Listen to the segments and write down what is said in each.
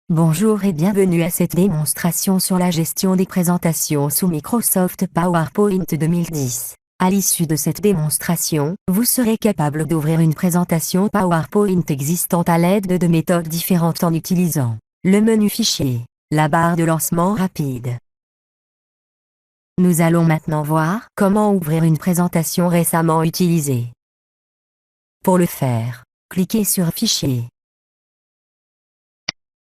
Bonjour et bienvenue à cette démonstration sur la gestion des présentations sous Microsoft PowerPoint 2010. À l'issue de cette démonstration, vous serez capable d'ouvrir une présentation PowerPoint existante à l'aide de deux méthodes différentes en utilisant le menu Fichier, la barre de lancement rapide. Nous allons maintenant voir comment ouvrir une présentation récemment utilisée. Pour le faire, cliquez sur Fichier.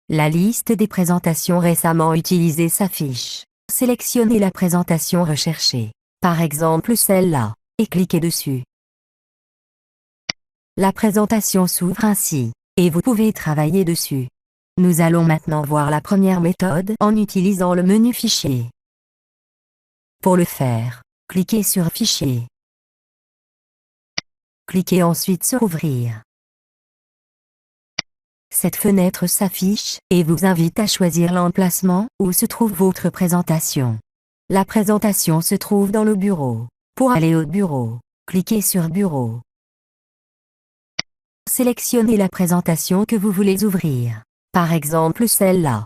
La liste des présentations récemment utilisées s'affiche. Sélectionnez la présentation recherchée, par exemple celle-là, et cliquez dessus. La présentation s'ouvre ainsi, et vous pouvez travailler dessus. Nous allons maintenant voir la première méthode en utilisant le menu Fichier. Pour le faire, cliquez sur Fichier. Cliquez ensuite sur Ouvrir. Cette fenêtre s'affiche et vous invite à choisir l'emplacement où se trouve votre présentation. La présentation se trouve dans le bureau. Pour aller au bureau, cliquez sur Bureau. Sélectionnez la présentation que vous voulez ouvrir, par exemple celle-là,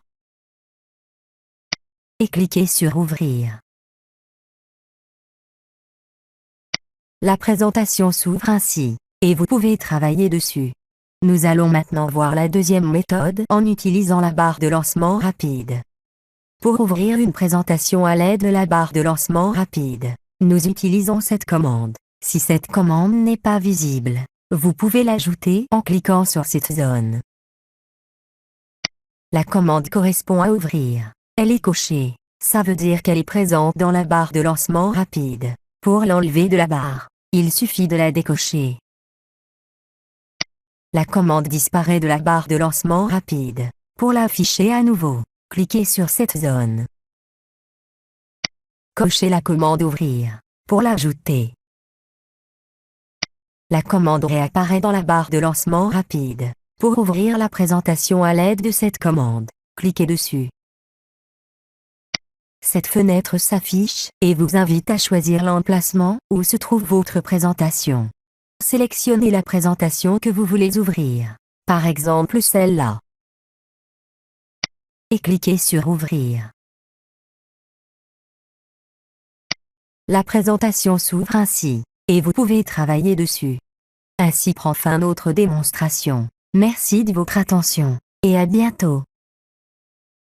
et cliquez sur Ouvrir. La présentation s'ouvre ainsi, et vous pouvez travailler dessus. Nous allons maintenant voir la deuxième méthode en utilisant la barre de lancement rapide. Pour ouvrir une présentation à l'aide de la barre de lancement rapide, nous utilisons cette commande. Si cette commande n'est pas visible, vous pouvez l'ajouter en cliquant sur cette zone. La commande correspond à ouvrir. Elle est cochée. Ça veut dire qu'elle est présente dans la barre de lancement rapide. Pour l'enlever de la barre, il suffit de la décocher. La commande disparaît de la barre de lancement rapide. Pour l'afficher à nouveau, cliquez sur cette zone. Cochez la commande Ouvrir. Pour l'ajouter, la commande réapparaît dans la barre de lancement rapide. Pour ouvrir la présentation à l'aide de cette commande, cliquez dessus. Cette fenêtre s'affiche et vous invite à choisir l'emplacement où se trouve votre présentation. Sélectionnez la présentation que vous voulez ouvrir, par exemple celle-là, et cliquez sur Ouvrir. La présentation s'ouvre ainsi, et vous pouvez travailler dessus. Ainsi prend fin notre démonstration. Merci de votre attention, et à bientôt.